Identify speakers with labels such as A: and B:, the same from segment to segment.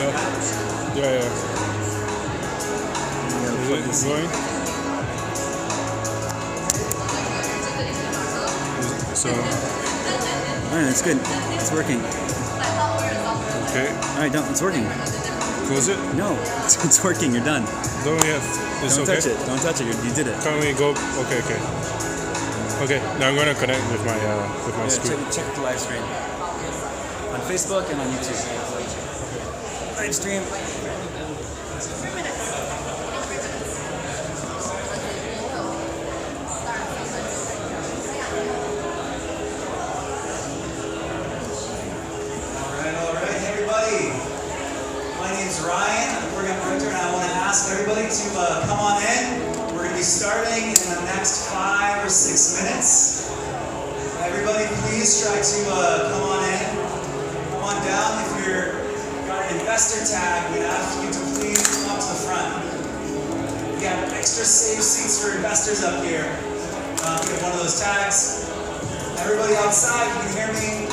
A: Yeah. Is it going? So.
B: Alright, it's good. It's working.
A: Okay.
B: Alright, don't. It's working.
A: Close it?
B: No, it's working. You're done.
A: Don't we have? It's
B: Don't
A: okay?
B: touch it. Don't touch it. You did it.
A: Can't we go? Okay. Okay. Now I'm gonna connect with my screen.
B: Check the live stream on Facebook and on YouTube. Live stream.
C: Everybody to come on in. We're going to be starting in the next 5 or 6 minutes. Everybody please try to come on in. Come on down. If you're got an investor tag, we'd ask you to please come up to the front. We have extra safe seats for investors up here. We have one of those tags. Everybody outside, you can hear me.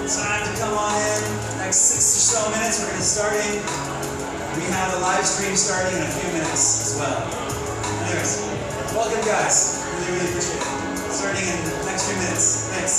C: Time to come on in. Next 6 or so minutes, we're going to be starting. We have a live stream starting in a few minutes as well. Anyways, welcome guys. Really appreciate it. Starting in the next few minutes. Thanks.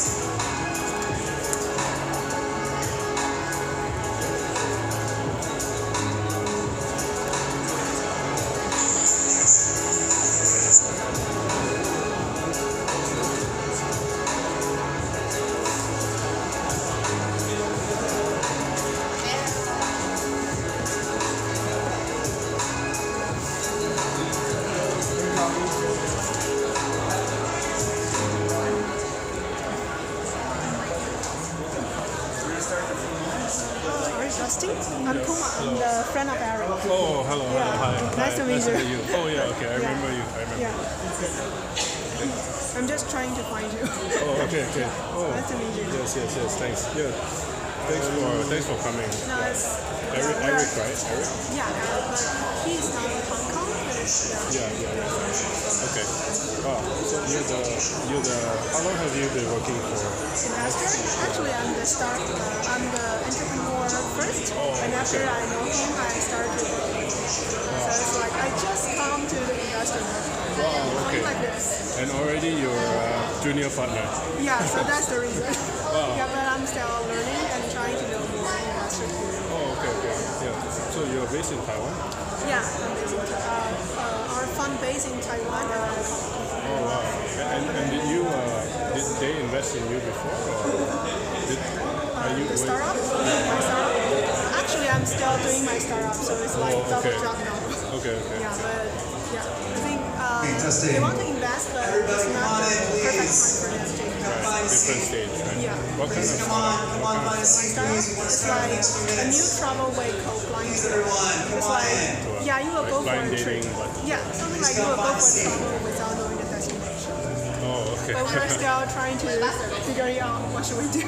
D: I'm Kuma. I'm the friend of Eric.
A: Oh, hello. Hi.
D: Nice to meet you.
A: Oh, yeah. Okay, I remember you.
D: Yeah. I'm just trying to find you.
A: Oh, okay. Oh,
D: nice to meet you.
A: Yes. Thanks. Yeah. Thanks for coming.
D: No, it's
A: Eric, right? Eric?
D: Yeah, but he's not in Hong Kong.
A: Yeah. Okay. Oh, so you're the. How long have you been working for?
D: Investor? Actually, I'm the entrepreneur first, and after I know him, I started working. So it's like I just come to the investor market.
A: Wow. Okay.
D: Like this.
A: And already you're a junior partner.
D: Yeah, so that's the reason.
A: Wow.
D: Yeah, but I'm still learning and trying to know more investor.
A: Oh, okay. Yeah. So you're based in Taiwan?
D: Yeah, I'm based in our fund based in Taiwan.
A: Oh wow! And did they invest in you before?
D: The startup? My startup? Actually, I'm still doing my startup, so it's like double job now.
A: Okay.
D: Yeah, but I think they want to invest, but it's not the perfect time for them to invest.
A: Right, different stage, right?
D: Yeah.
A: What kind of
D: My startup is like a new travel way called Blind Dating. It's like, you will go for a trip. Yeah, something like you will go for travel without knowing the destination.
A: Oh, okay.
D: But we're still trying to figure out what should we do.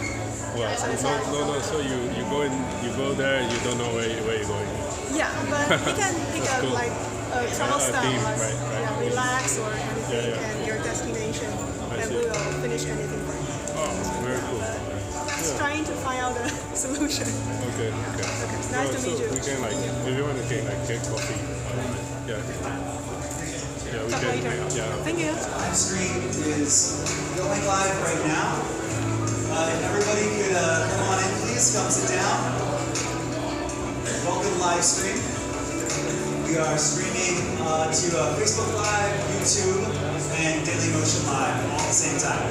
A: Well, no. So you go there, you don't know where you're going.
D: Yeah, but you can pick up
A: cool.
D: like a travel style,
A: theme,
D: like
A: right.
D: relax or anything, and your destination, and we will finish anything for you.
A: Oh, very cool.
D: Just trying to find out the solution.
A: Okay.
D: Nice to meet you.
A: We can if you want to get coffee. Yeah, we
D: Talk
A: can.
D: later.
A: Yeah.
D: Thank you.
C: Live stream is going live right now. If everybody could come on in, please come sit down. Welcome live stream. We are streaming to Facebook Live, YouTube, and Daily Motion Live all at the same time.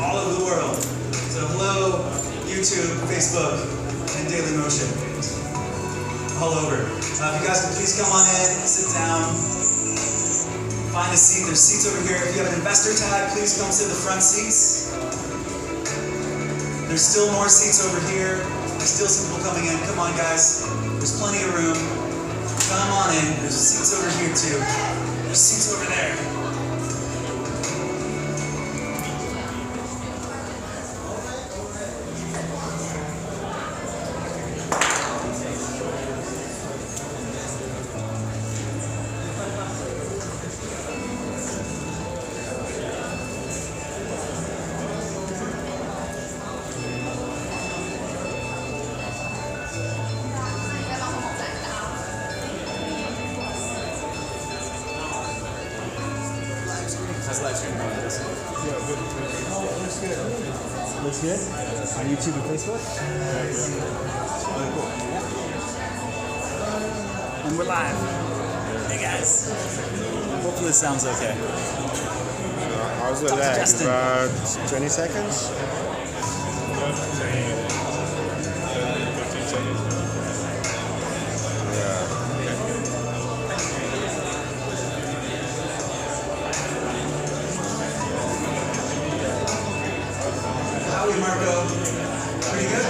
C: All over the world. So hello, YouTube, Facebook, and Daily Motion. All over. If you guys could please come on in, sit down, find a seat. There's seats over here. If you have an investor tag, please come sit in the front seats. There's still more seats over here. There's still some people coming in. Come on, guys. There's plenty of room. Come on in. There's seats over here, too. There's seats over there.
B: good. Looks good? On YouTube and Facebook? Really cool. Yeah. And we're live. Hey guys. Hopefully this sounds okay.
E: How's the lag?
B: Justin.
E: About 20 seconds?
A: 15 seconds.
C: How are we, Marco? Pretty good?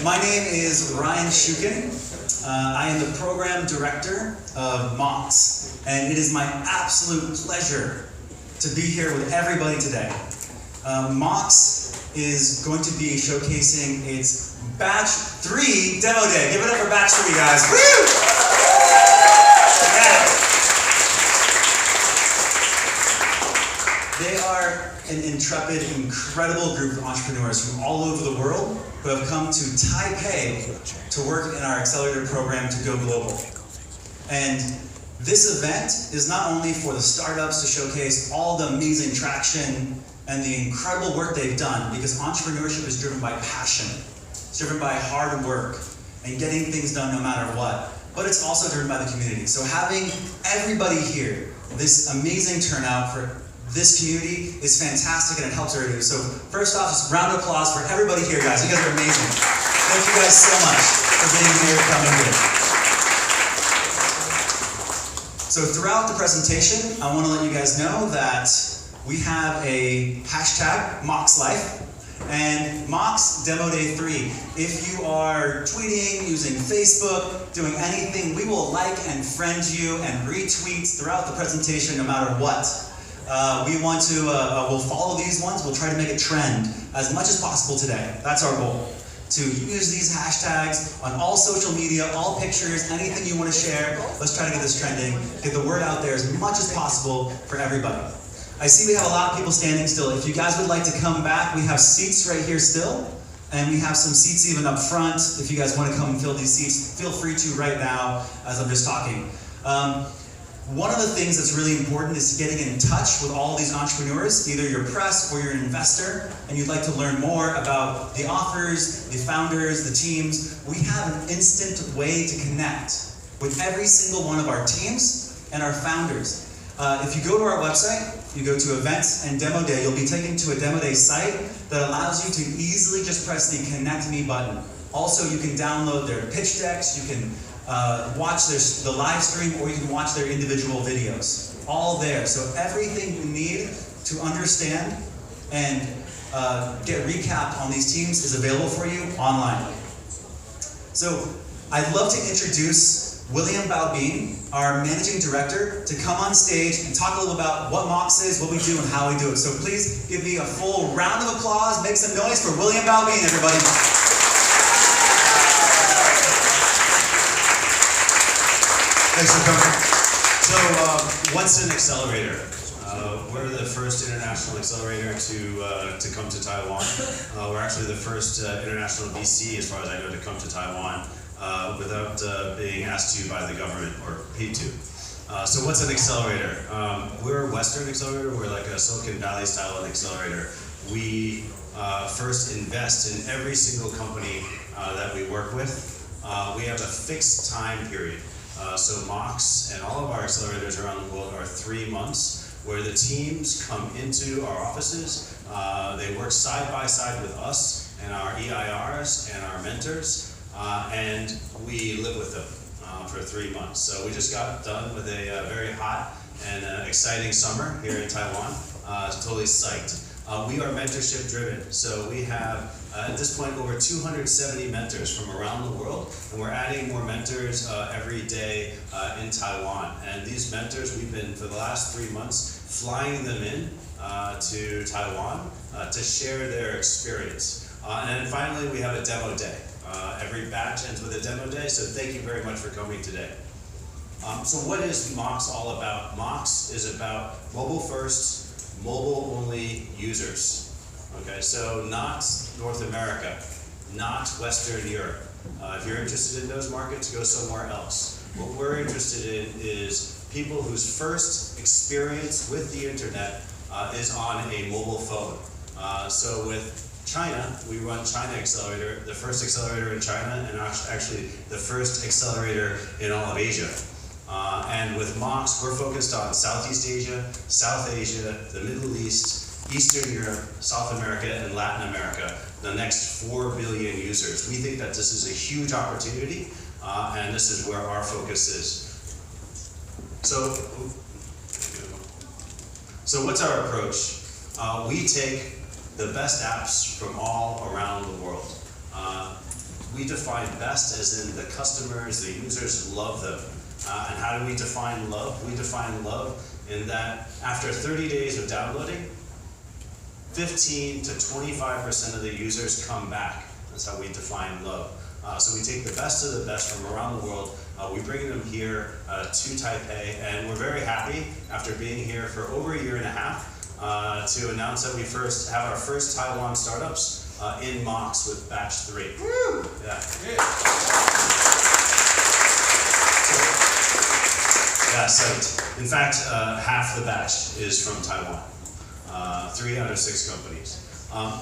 C: My name is Ryan Shukin. I am the program director of MOX, and it is my absolute pleasure to be here with everybody today. MOX is going to be showcasing its Batch 3 demo day. Give it up for Batch 3, guys. Woo! Yeah. They are an intrepid, incredible group of entrepreneurs from all over the world who have come to Taipei to work in our accelerator program to go global. And this event is not only for the startups to showcase all the amazing traction and the incredible work they've done, because entrepreneurship is driven by passion. It's driven by hard work and getting things done no matter what. But it's also driven by the community. So having everybody here, this amazing turnout for this community is fantastic, and it helps everybody. So first off, just a round of applause for everybody here, guys. You guys are amazing. Thank you guys so much for being here, coming here. So throughout the presentation, I want to let you guys know that we have a hashtag, MOXLife, and MOX Demo Day 3. If you are tweeting, using Facebook, doing anything, we will like and friend you and retweet throughout the presentation no matter what. We want to, we'll follow these ones, we'll try to make a trend as much as possible today. That's our goal. To use these hashtags on all social media, all pictures, anything you want to share. Let's try to get this trending, get the word out there as much as possible for everybody. I see we have a lot of people standing still. If you guys would like to come back, we have seats right here still, and we have some seats even up front. If you guys want to come and fill these seats, feel free to right now as I'm just talking. One of the things that's really important is getting in touch with all these entrepreneurs, either you're press or you're an investor, and you'd like to learn more about the authors, the founders, the teams. We have an instant way to connect with every single one of our teams and our founders. If you go to our website, you go to Events and Demo Day, you'll be taken to a Demo Day site that allows you to easily just press the Connect Me button. Also, you can download their pitch decks, you can watch the live stream, or you can watch their individual videos. All there. So everything you need to understand and get recap on these teams is available for you online. So I'd love to introduce William Balbine, our Managing Director, to come on stage and talk a little about what MOX is, what we do, and how we do it. So please give me a full round of applause, make some noise for William Balbine, everybody. Thanks for coming. So, what's an accelerator? We're the first international accelerator to come to Taiwan. We're actually the first international VC, as far as I know, to come to Taiwan without being asked to by the government or paid to. So what's an accelerator? We're a Western accelerator. We're like a Silicon Valley style accelerator. We first invest in every single company that we work with. We have a fixed time period. So MOX and all of our accelerators around the world are 3 months, where the teams come into our offices. They work side by side with us and our EIRs and our mentors, and we live with them for 3 months. So we just got done with a very hot and exciting summer here in Taiwan. Totally psyched. We are mentorship driven, so we have at this point over 270 mentors from around the world, and we're adding more mentors every day in Taiwan. And these mentors, we've been for the last 3 months flying them in to Taiwan to share their experience. And then finally we have a demo day. Every batch ends with a demo day, so thank you very much for coming today. So what is MOX all about? MOX is about mobile first, mobile only users. Okay, so not North America, not Western Europe. If you're interested in those markets, go somewhere else. What we're interested in is people whose first experience with the internet is on a mobile phone. So with China, we run China Accelerator, the first accelerator in China, and actually the first accelerator in all of Asia. And with MOX, we're focused on Southeast Asia, South Asia, the Middle East, Eastern Europe, South America, and Latin America, the next 4 billion users. We think that this is a huge opportunity, and this is where our focus is. So what's our approach? We take the best apps from all around the world. We define best as in the customers, the users love them. And how do we define love? We define love in that after 30 days of downloading, 15 to 25% of the users come back. That's how we define love. So we take the best of the best from around the world. We bring them here to Taipei, and we're very happy after being here for over 1.5 years to announce that we have our first Taiwan startups in MOX with batch 3. Woo! Yeah. Yeah, psyched. In fact, half the batch is from Taiwan. 3 out of 6 companies.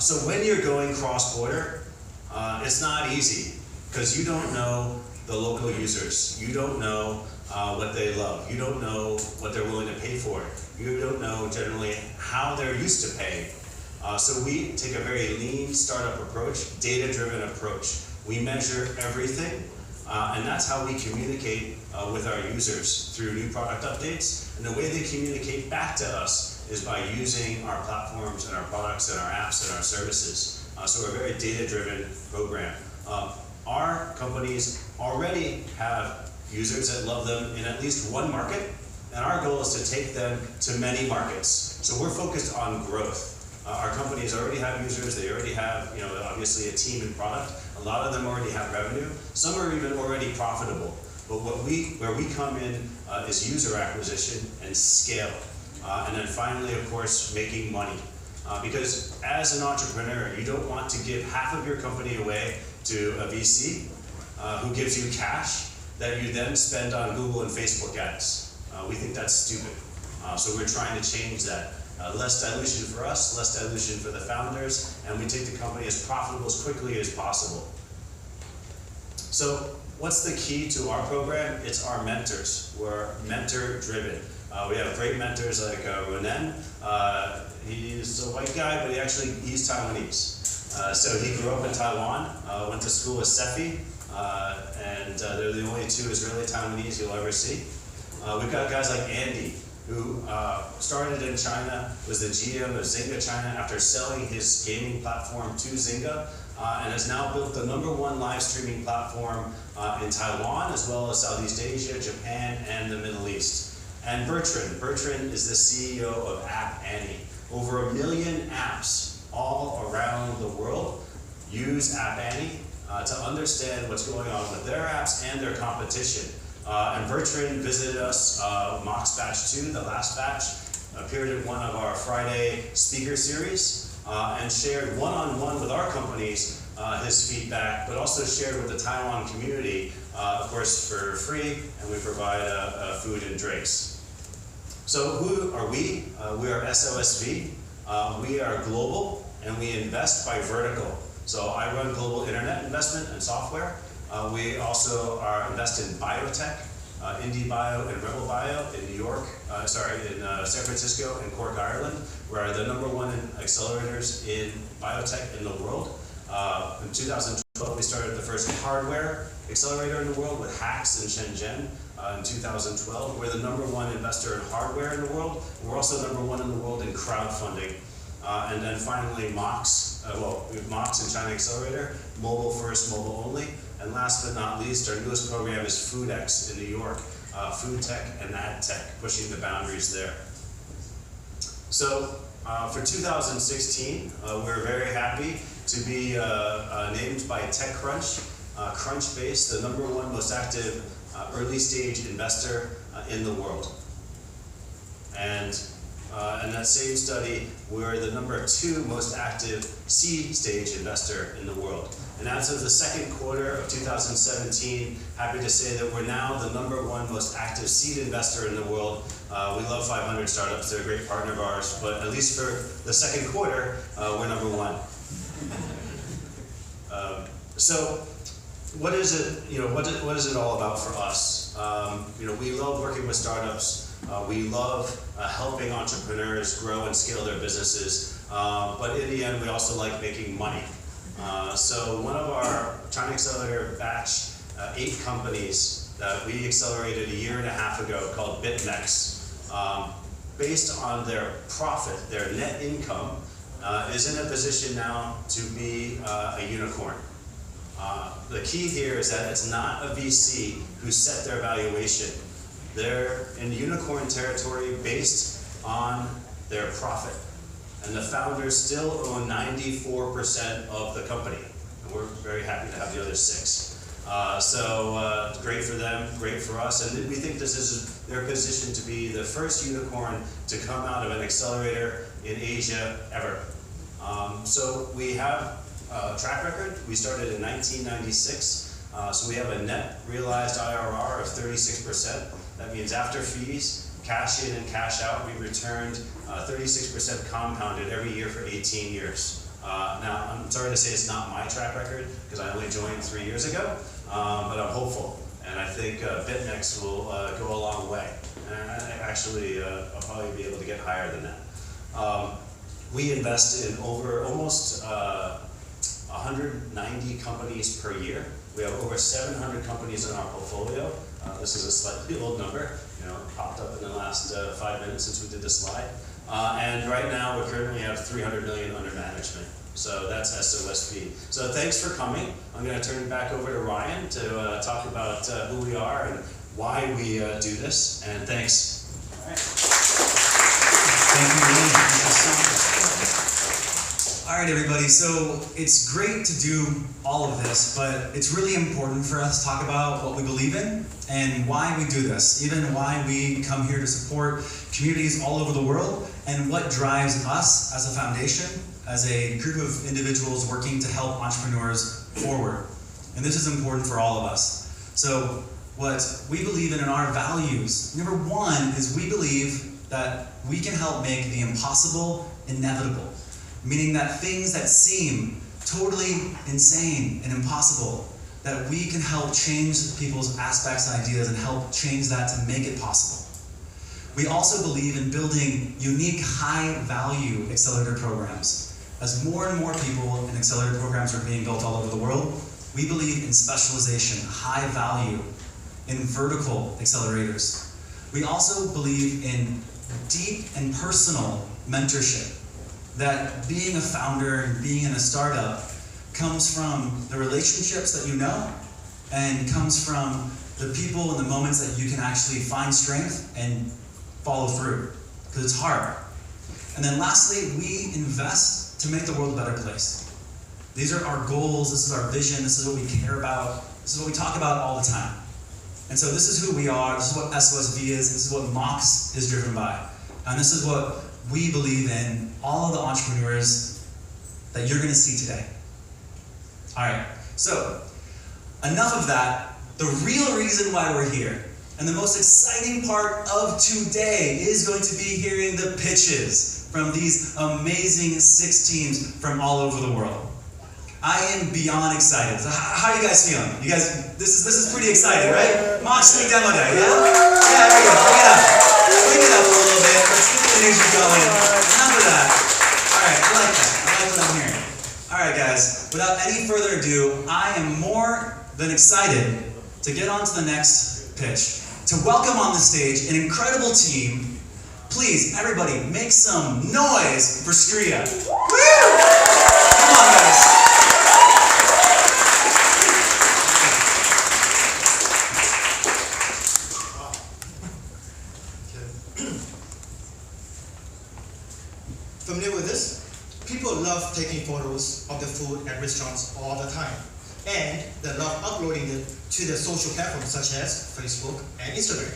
C: So when you're going cross-border, it's not easy because you don't know the local users. You don't know what they love. You don't know what they're willing to pay for. You don't know generally how they're used to paying. So we take a very lean startup approach, data-driven approach. We measure everything, and that's how we communicate with our users through new product updates. And the way they communicate back to us is by using our platforms and our products and our apps and our services. So we're a very data-driven program. Our companies already have users that love them in at least one market, and our goal is to take them to many markets. So we're focused on growth. Our companies already have users, they already have, obviously a team and product. A lot of them already have revenue. Some are even already profitable. But where we come in is user acquisition and scale. And then finally, of course, making money. Because as an entrepreneur, you don't want to give half of your company away to a VC who gives you cash that you then spend on Google and Facebook ads. We think that's stupid. So we're trying to change that. Less dilution for us, less dilution for the founders, and we take the company as profitable as quickly as possible. So what's the key to our program? It's our mentors. We're mentor-driven. We have great mentors like Ronen. He's a white guy, but he's Taiwanese. So he grew up in Taiwan, went to school with SEFI, and they're the only 2 Israeli Taiwanese you'll ever see. We've got guys like Andy, who started in China, was the GM of Zynga China after selling his gaming platform to Zynga, and has now built the #1 live streaming platform in Taiwan, as well as Southeast Asia, Japan, and the Middle East. And Bertrand is the CEO of App Annie. Over 1 million apps all around the world use App Annie to understand what's going on with their apps and their competition.
F: And Bertrand visited us, MOX batch 2, the last batch, appeared at one of our Friday speaker series, and shared one-on-one with our companies his feedback, but also shared with the Taiwan community, of course, for free, and we provide food and drinks. So who are we? We are SOSV. We are global, and we invest by vertical. So I run global internet investment and software. We also invest in biotech, IndieBio and Rebel Bio in New York, in San Francisco and Cork, Ireland. We're the #1 accelerators in biotech in the world. In 2012, we started the first hardware accelerator in the world with HAX in Shenzhen. In 2012, we're the #1 investor in hardware in the world. We're also #1 in the world in crowdfunding. And then finally, MOX, MOX and China Accelerator, mobile first, mobile only. And last but not least, our newest program is FoodX in New York, food tech and ad tech, pushing the boundaries there. So for 2016, we're very happy to be named by TechCrunch, Crunchbase, the #1 most active early stage investor in the world. And in that same study, we're the #2 most active seed stage investor in the world. And as of the second quarter of 2017, happy to say that we're now the #1 most active seed investor in the world. We love 500 startups, they're a great partner of ours, but at least for the second quarter, we're #1. So what is it, what is it all about for us? We love working with startups. We love helping entrepreneurs grow and scale their businesses. But in the end, we also like making money. So one of our China Accelerator batch 8 companies that we accelerated a year and a half ago called BitMEX, based on their profit, their net income, is in a position now to be a unicorn. The key here is that it's not a VC who set their valuation. They're in unicorn territory based on their profit. And the founders still own 94% of the company. And we're very happy to have the other 6. So great for them, great for us. And we think this is their position to be the first unicorn to come out of an accelerator in Asia ever. So we have a track record. We started in 1996. So we have a net realized IRR of 36%. That means after fees, cash in and cash out, we returned 36% compounded every year for 18 years. Now, I'm sorry to say it's not my track record, because I only joined 3 years ago, but I'm hopeful. And I think BitMEX will go a long way. And I'll probably be able to get higher than that. We invest in almost 190 companies per year. We have over 700 companies in our portfolio. This is a slightly old number, it popped up in the last 5 minutes since we did this slide. And right now we currently have 300 million under management. So that's SOSV. So thanks for coming. I'm going to turn it back over to Ryan to talk about who we are and why we do this. And thanks.
C: All right. Thank you, Lee. Thank you so much. All right, everybody. So it's great to do all of this, but it's really important for us to talk about what we believe in and why we do this, even why we come here to support communities all over the world, and what drives us as a foundation, as a group of individuals working to help entrepreneurs forward. And this is important for all of us. So what we believe in our values, number 1 is we believe that we can help make the impossible inevitable. Meaning that things that seem totally insane and impossible, that we can help change people's aspects and ideas and help change that to make it possible. We also believe in building unique high-value accelerator programs. As more and more people in accelerator programs are being built all over the world, we believe in specialization, high value, in vertical accelerators. We also believe in deep and personal mentorship. That being a founder and being in a startup comes from the relationships that you know, and comes from the people and the moments that you can actually find strength and follow through, because it's hard. And then lastly, we invest to make the world a better place. These are our goals, this is our vision, this is what we care about, this is what we talk about all the time. And so this is who we are, this is what SOSV is, this is what MOX is driven by. And this is what we believe in, all of the entrepreneurs that you're gonna see today. All right, so enough of that. The real reason why we're here, and the most exciting part of today, is going to be hearing the pitches from these amazing 6 teams from all over the world. I am beyond excited. So how are you guys feeling? You guys, this is pretty exciting, right? Mox demo day, yeah? Yeah, there you go. Bring it up. Bring it up a little bit. Let's get the energy going. Enough of that. All right, I like that. I like what I'm hearing. All right, guys. Without any further ado, I am more than excited to get on to the next pitch. To welcome on the stage an incredible team. Please, everybody, make some noise for Skria. Woo! Come on, guys.
G: Familiar with this? People love taking photos of the food at restaurants all the time. And they love uploading it to their social platforms such as Facebook and Instagram.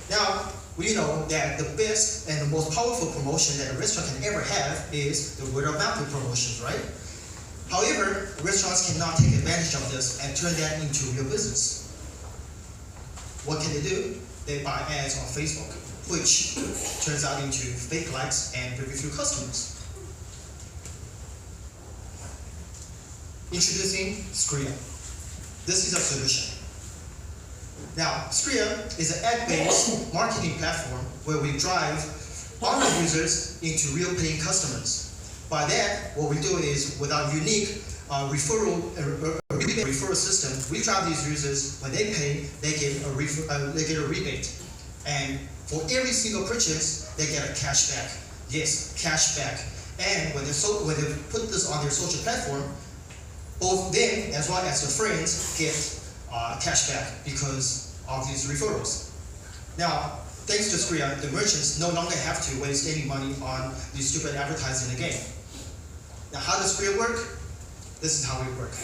G: Now, we know that the best and the most powerful promotion that a restaurant can ever have is the word of mouth promotions, right? However, restaurants cannot take advantage of this and turn that into real business. What can they do? They buy ads on Facebook, which turns out into fake likes and very few customers. Introducing Skria. This is a solution. Now, Skria is an ad-based marketing platform where we drive our users into real paying customers. By that, what we do is, with our unique referral system, we drive these users. When they pay, they get a rebate, and for every single purchase, they get a cashback. Yes, cashback. And when they put this on their social platform, both them as well as their friends get cashback because of these referrals. Now, thanks to Skria, the merchants no longer have to waste any money on these stupid advertising again. Now, how does Skria work? This is how we work.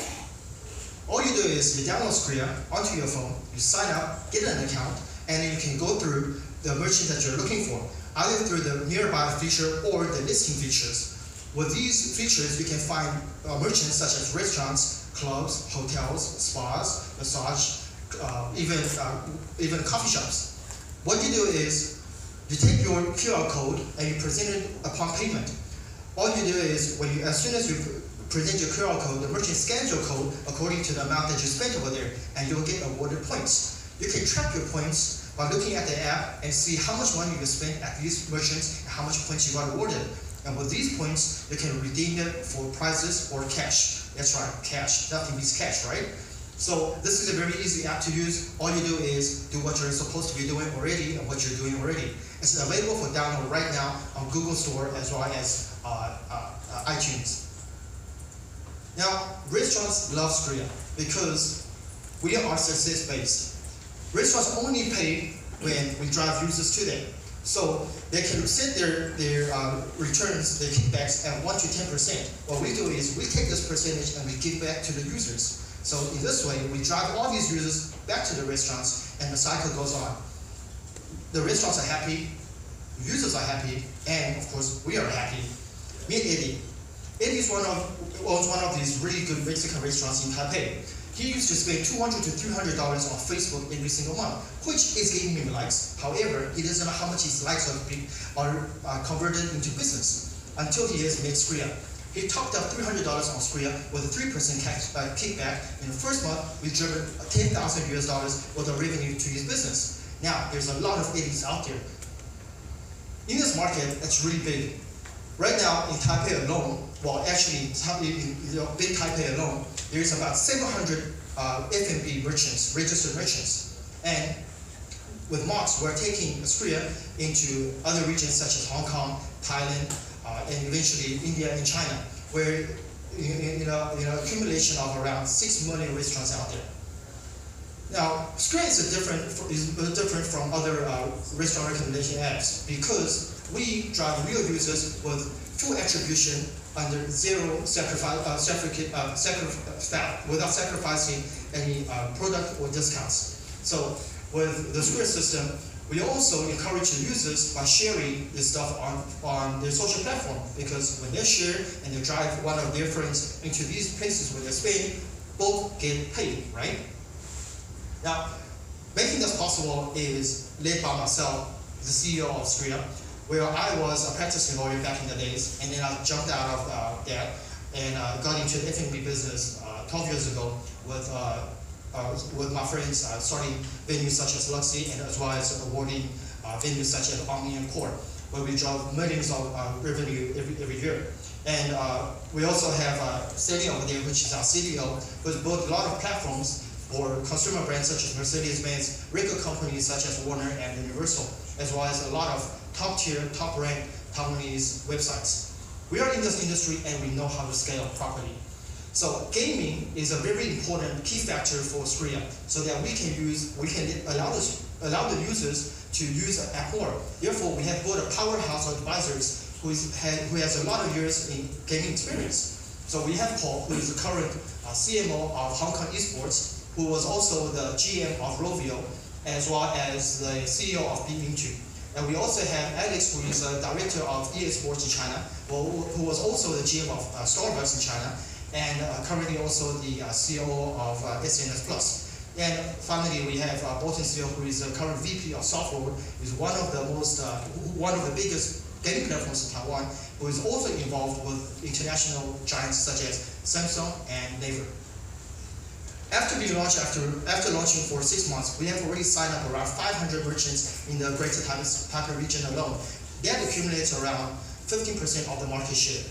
G: All you do is you download Skria onto your phone, you sign up, get an account, and then you can go through the merchant that you're looking for, either through the nearby feature or the listing features. With these features, you can find merchants such as restaurants, clubs, hotels, spas, massage, even coffee shops. What you do is you take your QR code and you present it upon payment. All you do is as soon as you present your QR code, the merchant scans your code according to the amount that you spent over there, and you'll get awarded points. You can track your points by looking at the app and see how much money you spent at these merchants and how much points you got awarded. And with these points, you can redeem it for prizes or cash. That's right, cash. Nothing beats cash, right? So this is a very easy app to use. All you do is do what you're supposed to be doing already and what you're doing already. It's available for download right now on Google Store as well as iTunes. Now, restaurants love Skria because we are success-based. Restaurants only pay when we drive users to them. So they can set their returns, their kickbacks at 1 to 10%. What we do is we take this percentage and we give back to the users. So in this way, we drive all these users back to the restaurants, and the cycle goes on. The restaurants are happy, users are happy, and of course we are happy. Meet Eddie. Eddie owns one of these really good Mexican restaurants in Taipei. He used to spend $200 to $300 on Facebook every single month, which is giving him likes. However, he doesn't know how much his likes are converted into business until he has made Skria. He topped up $300 on Skria with a 3% kickback. In the first month, we driven $10,000 worth of revenue to his business. Now, there's a lot of Eddies out there. In this market, it's really big. Right now, in Taipei alone, well, actually, in big Taipei alone, there's about 700 F&B merchants, registered merchants. And with MOX, we're taking Skria into other regions such as Hong Kong, Thailand, and eventually India and China, where accumulation of around 6 million restaurants out there. Now, Skria is different from other restaurant recommendation apps because we drive real users with full attribution under zero without sacrificing any product or discounts. So with the Square system, we also encourage the users by sharing this stuff on their social platform, because when they share and they drive one of their friends into these places where they're staying, both get paid, right? Now, making this possible is led by myself, the CEO of Square, where I was a practicing lawyer back in the days, and then I jumped out of that and got into the F&B business 12 years ago with my friends, starting venues such as Luxy, and as well as awarding venues such as Omni and Core, where we drove millions of revenue every year. And we also have Sally over there, which is our CDO, who's built a lot of platforms for consumer brands such as Mercedes-Benz, record companies such as Warner and Universal, as well as a lot of top-tier, top-ranked Taiwanese websites. We are in this industry and we know how to scale properly. So gaming is a very important key factor for Square, so that we can allow the users to use the app more. Therefore, we have built a powerhouse of advisors who has a lot of years in gaming experience. So we have Paul, who is the current CMO of Hong Kong Esports, who was also the GM of Rovio, as well as the CEO of Bingtu. And we also have Alex, who is a director of EA Sports in China, who was also the GM of Starbucks in China, and currently also the CEO of SNS Plus. And finally, we have Bolton Steele, who is the current VP of software, is one of the biggest gaming platforms in Taiwan, who is also involved with international giants such as Samsung and Naver. After launching for 6 months, we have already signed up around 500 merchants in the Greater Taipei region alone. That accumulates around 15% of the market share.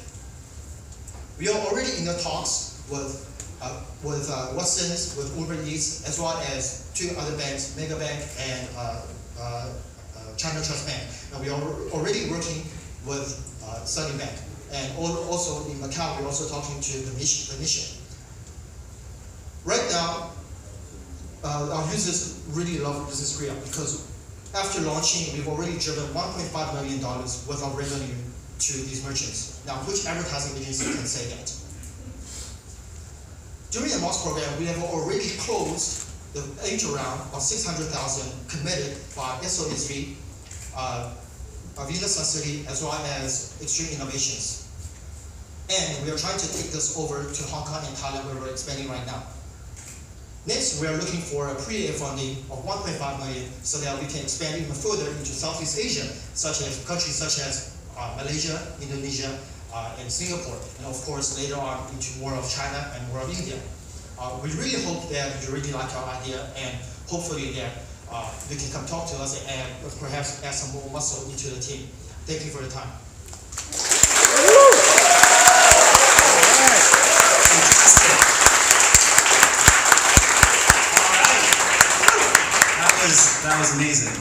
G: We are already in the talks with Watsons, with Uber Eats, as well as 2 other banks, Megabank and China Trust Bank. And we are already working with Sunny Bank. And also in Macau, we're also talking to the Mission. Right now, our users really love Business Korea because after launching, we've already driven $1.5 million worth of revenue to these merchants. Now, which advertising agency can say that? During the MOX program, we have already closed the angel round of 600,000 committed by SOSV, Venus Sun City, as well as Extreme Innovations. And we are trying to take this over to Hong Kong and Thailand, where we're expanding right now. Next, we are looking for a pre-A funding of 1.5 million so that we can expand even further into Southeast Asia, countries such as Malaysia, Indonesia, and Singapore, and of course later on into more of China and more of India. We really hope that you really like our idea, and hopefully that you can come talk to us and perhaps add some more muscle into the team. Thank you for your time.
C: That was amazing.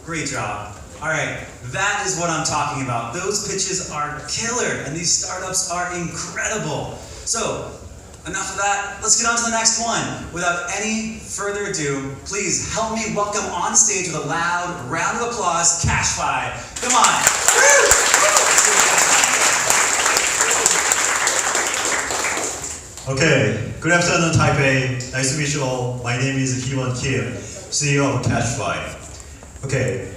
C: Great job. All right, that is what I'm talking about. Those pitches are killer, and these startups are incredible. So, enough of that. Let's get on to the next one. Without any further ado, please help me welcome on stage with a loud round of applause, CashFi. Come on.
F: Okay, good afternoon, Taipei. Nice to meet you all. My name is Hyewon Kim, CEO of CashFi. Okay,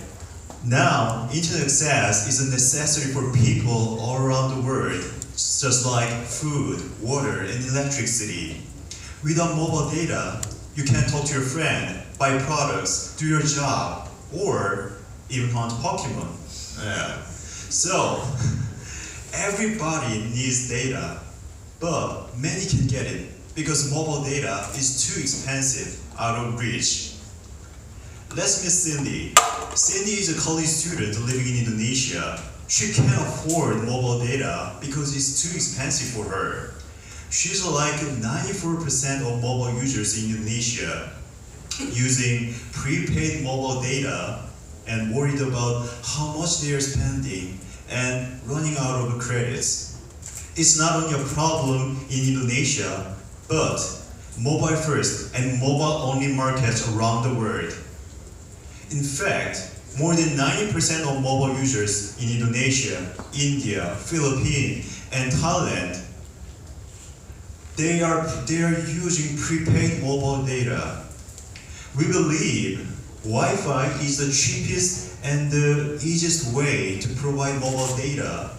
F: now internet access is a necessity for people all around the world, just like food, water, and electricity. Without mobile data, you can't talk to your friend, buy products, do your job, or even hunt Pokemon. Yeah. So, everybody needs data, but many can get it because mobile data is too expensive, out of reach. Let's meet Cindy. Cindy is a college student living in Indonesia. She can't afford mobile data because it's too expensive for her. She's like 94% of mobile users in Indonesia using prepaid mobile data and worried about how much they are spending and running out of credits. It's not only a problem in Indonesia, but mobile first and mobile only markets around the world. In fact, more than 90% of mobile users in Indonesia, India, Philippines, and Thailand, they are using prepaid mobile data.
H: We believe Wi-Fi is the cheapest and the easiest way to provide mobile data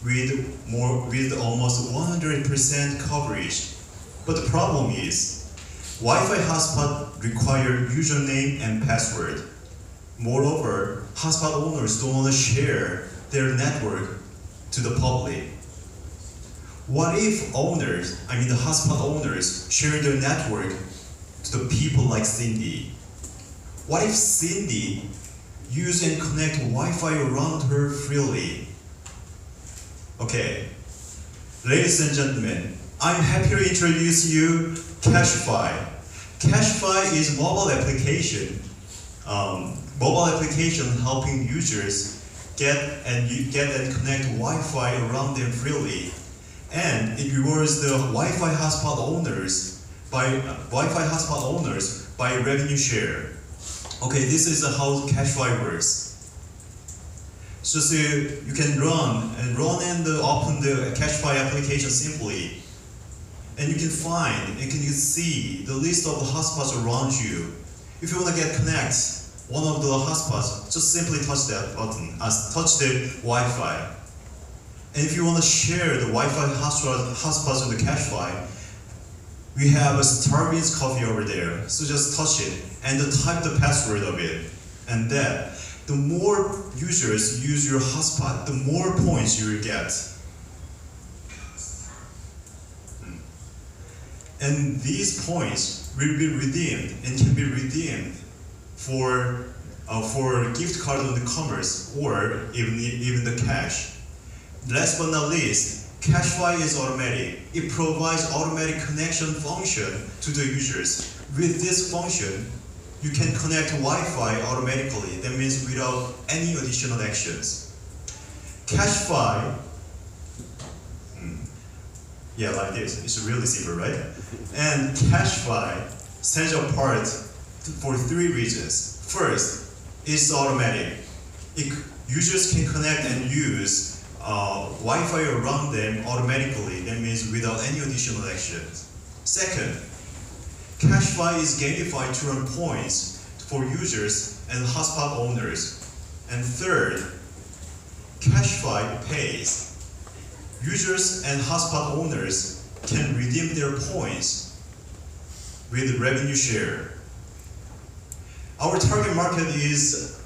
H: with almost 100% coverage. But the problem is, Wi-Fi hotspot require username and password. Moreover, hotspot owners don't want to share their network to the public. What if the hotspot owners share their network to the people like Cindy? What if Cindy use and connect Wi-Fi around her freely? Okay, ladies and gentlemen, I'm happy to introduce you CashFi. CashFi is mobile application helping users get and connect Wi-Fi around them freely, and it rewards the Wi-Fi hotspot owners by revenue share. Okay, this is how CashFi works. So you can run and open the CashFi application simply, and you can find and you can see the list of the hotspots around you. If you want to get connect one of the hotspots, just simply touch that button, touch the Wi-Fi. And if you want to share the Wi-Fi hotspots on the CashFi, we have a Starbucks coffee over there. So just touch it and type the password of it. And then, the more users use your hotspot, the more points you will get. And these points will be redeemed and can be redeemed for gift card on the commerce or even the cash. Last but not least, CashFi is automatic. It provides automatic connection function to the users. With this function, you can connect Wi-Fi automatically. That means without any additional actions. CashFi, yeah, like this. It's really simple, right? And CashFi stands apart for 3 reasons. First, it's automatic. Users can connect and use Wi-Fi around them automatically. That means without any additional actions. Second, CashFi is gamified to earn points for users and hotspot owners. And third, CashFi pays. Users and hotspot owners can redeem their points with revenue share. Our target market is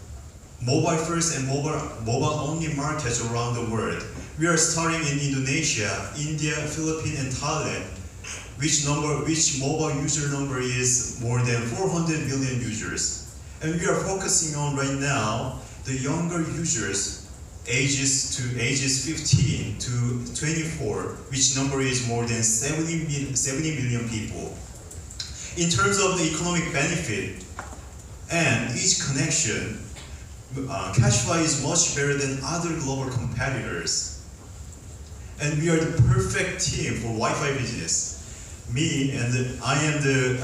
H: mobile first and mobile only markets around the world. We are starting in Indonesia, India, Philippines, and Thailand, which mobile user number is more than 400 million users. And we are focusing on right now the younger users ages 15 to 24, which number is more than 70 million people. In terms of the economic benefit and each connection, CashFi is much better than other global competitors. And we are the perfect team for Wi-Fi business. Me and I am the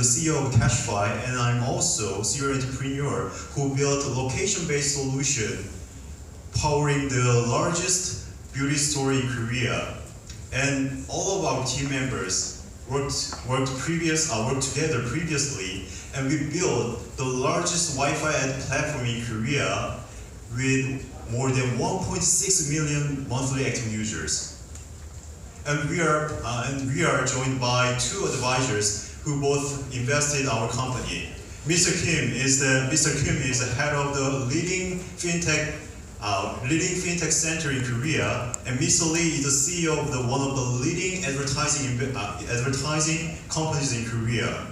H: CEO of CashFi, and I'm also serial entrepreneur who built a location-based solution powering the largest beauty store in Korea. And all of our team members worked together previously, and we built the largest Wi-Fi ad platform in Korea with more than 1.6 million monthly active users. And we are joined by 2 advisors who both invested in our company. Mr. Kim is the head of the leading fintech center in Korea, and Mr. Lee is the CEO of one of the leading advertising companies in Korea.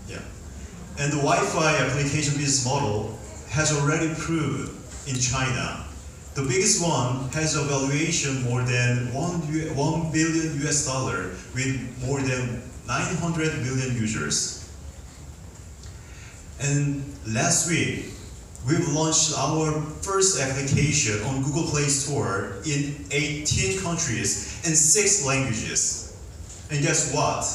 H: Yeah, and the Wi-Fi application business model has already proved in China. The biggest one has a valuation more than $1 billion with more than 900 million users. And last week, we've launched our first application on Google Play Store in 18 countries and 6 languages. And guess what?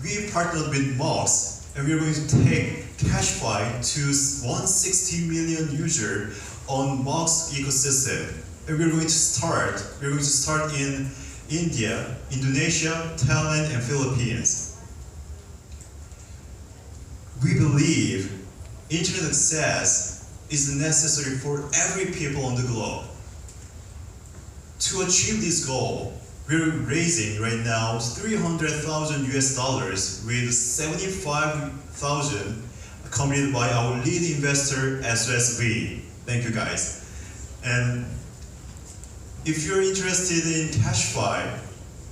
H: We partnered with MOX, and we're going to take CashFi to 160 million users on MOX ecosystem. And we're going to start in India, Indonesia, Thailand, and Philippines. We believe internet access is necessary for every people on the globe. To achieve this goal, we're raising right now $300,000 with 75,000 committed by our lead investor SOSV. Thank you guys. And if you're interested in CashFi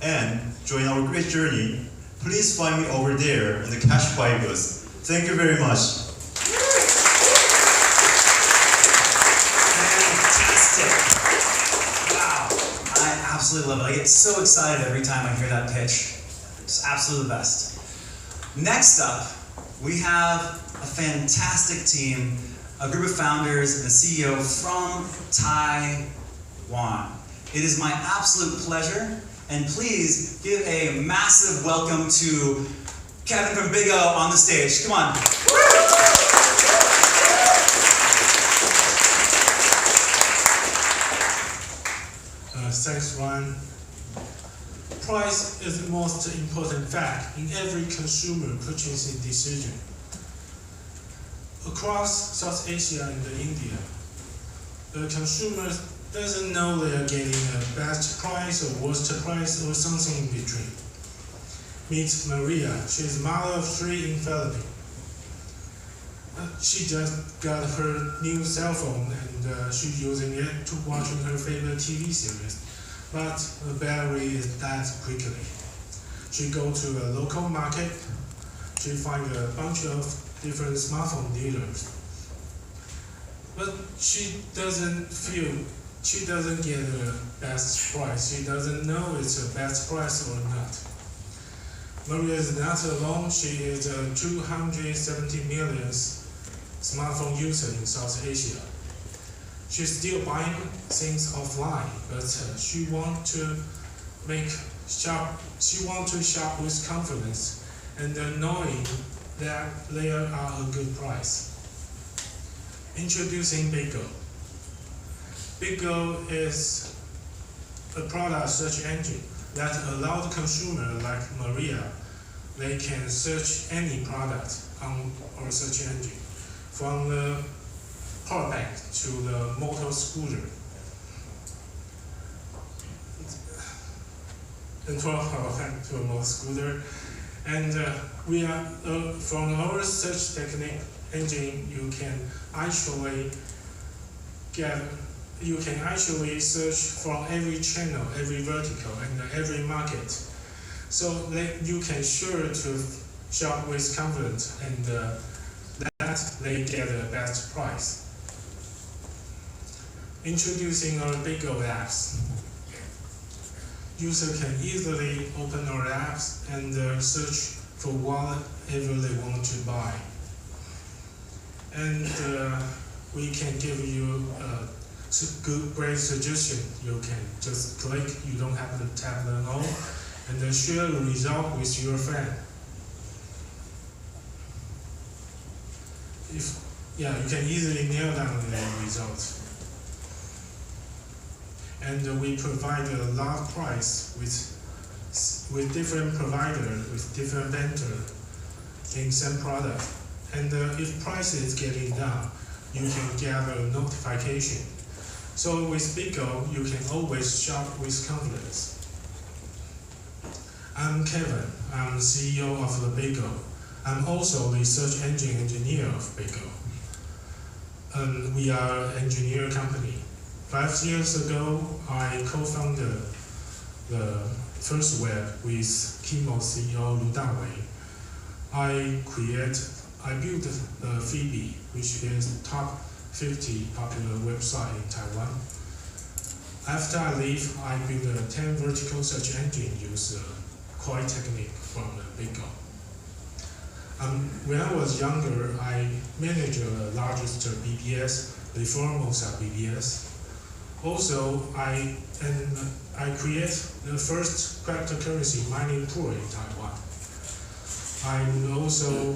H: and join our great journey, please find me over there in the CashFi booth. Thank you very much.
C: Fantastic. Wow. I absolutely love it. I get so excited every time I hear that pitch. It's absolutely the best. Next up, we have a fantastic team, a group of founders and a CEO from Taiwan. It is my absolute pleasure, and please give a massive welcome to Kevin from Big O on the stage. Come on.
I: Thanks, Ryan. Price is the most important fact in every consumer purchasing decision. Across South Asia and India, the consumer doesn't know they are getting a best price or worst price or something in between. Meet Maria. She's a mother of 3 in Philippines. She just got her new cell phone and she's using it to watching her favorite TV series. But the battery is dead quickly. She go to a local market. She find a bunch of different smartphone dealers. But she doesn't get the best price. She doesn't know it's the best price or not. Maria is not alone. She is a 270 million smartphone user in South Asia. She's still buying things offline, but she wants to shop with confidence and knowing that they are a good price. Introducing Big O. Big O is a product search engine that allows the consumer like Maria, they can search any product on our search engine, from the power bank to the motor scooter. And from power bank to a motor scooter. And we are from our search technique engine, you can actually search from every channel, every vertical, and every market, so that you can sure to shop with confidence and that they get the best price. Introducing our Big O apps. User can easily open our apps and search for whatever they want to buy. And we can give you a great suggestion. You can just click, you don't have to tap them all, and then share the result with your friend. You can easily nail down the result. And we provide a lot price with different provider, with different vendor in same product. And if price is getting down, you can get a notification. So with Big O, you can always shop with confidence. I'm Kevin. I'm the CEO of the Big O. I'm also the search engine engineer of Big O. We are an engineer company. 5 years ago, I co-founded the first web with Kimo CEO Lu Dawei. I built the Phoebe, which is top 50 popular website in Taiwan. After I leave, I built a 10 vertical search engine use core technique from the Big O. When I was younger, I managed the largest BBS, the Formosa BBS. Also, I create the first cryptocurrency mining pool in Taiwan. I also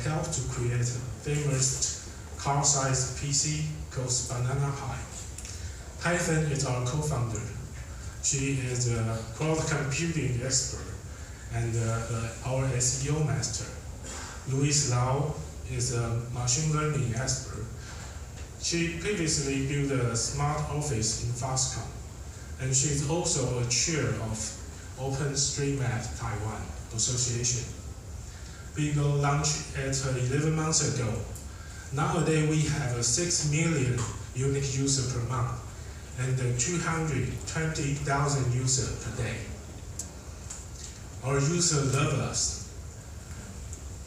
I: help to create a famous car-sized PC called Banana Pi. Python is our co-founder. She is a cloud computing expert and our SEO master. Louise Lau is a machine learning expert. She previously built a smart office in Foxconn, and she is also a chair of OpenStreetMap Taiwan Association. BIGO launched at 11 months ago. Nowadays we have 6 million unique users per month and 220,000 users per day. Our users love us.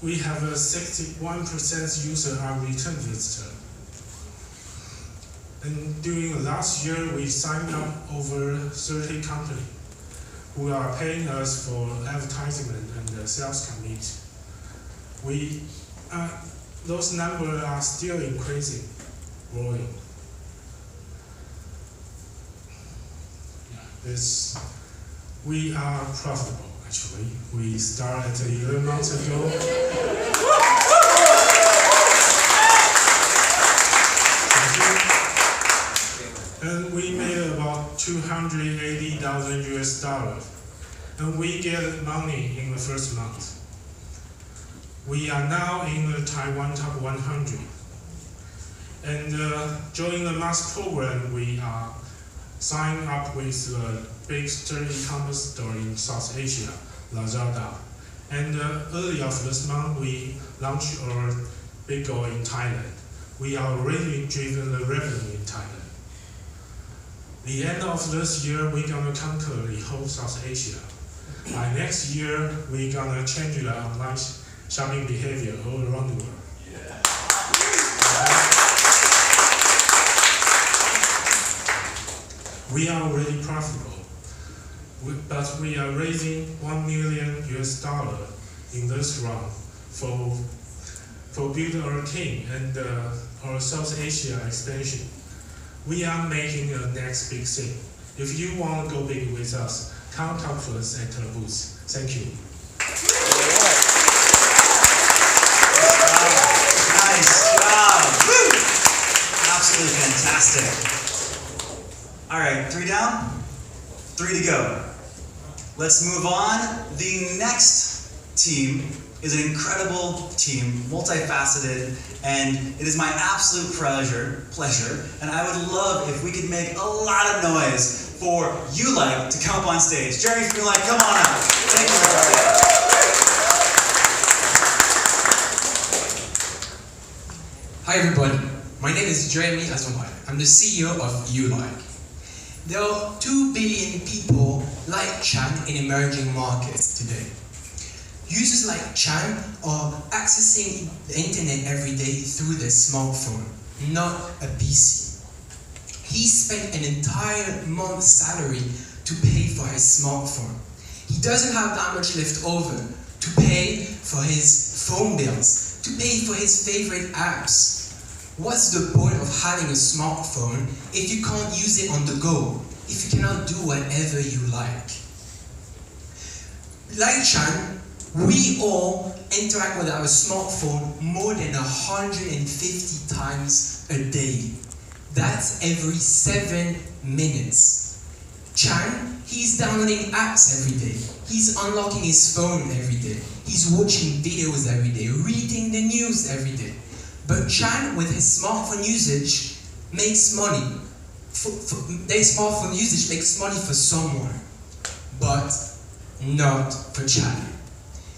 I: We have a 61% user are return visitor. And during last year, we signed up over 30 companies who are paying us for advertisement and sales commit. Those numbers are still increasing, growing. We are profitable, actually. We started 11 months ago. And we made about 280,000 US dollars. And we get money in the first month. We are now in the Taiwan Top 100. And during the MOX program, we are signed up with a big e-commerce store in South Asia, Lazada. And early of this month, we launched our BIGO in Thailand. We are already driven the revenue in Thailand. The end of this year, we're gonna conquer the whole South Asia. By next year, we're gonna change the online shopping behavior all around the world. Yeah. We are already profitable, but we are raising $1 million US in this round for building our team and our South Asia expansion. We are making the next big thing. If you want to go big with us, contact us at our booth. Thank you.
C: Nice job. Woo! Absolutely fantastic. All right, 3 down, 3 to go. Let's move on. The next team is an incredible team, multifaceted, and it is my absolute pleasure, and I would love if we could make a lot of noise for Ulike to come up on stage. Jeremy from Ulike, come on up. Thank you for coming.
J: Hi everybody, my name is Jeremy Azumai. I'm the CEO of Ulike. There are 2 billion people like Chan in emerging markets today. Users like Chan are accessing the internet every day through their smartphone, not a PC. He spent an entire month's salary to pay for his smartphone. He doesn't have that much left over to pay for his phone bills, to pay for his favorite apps. What's the point of having a smartphone if you can't use it on the go, if you cannot do whatever you like? Like Chan, we all interact with our smartphone more than 150 times a day. That's every 7 minutes. Chan, he's downloading apps every day. He's unlocking his phone every day. He's watching videos every day, reading the news every day. But Chan, with his smartphone usage, makes money. Their smartphone usage makes money for someone, but not for Chan.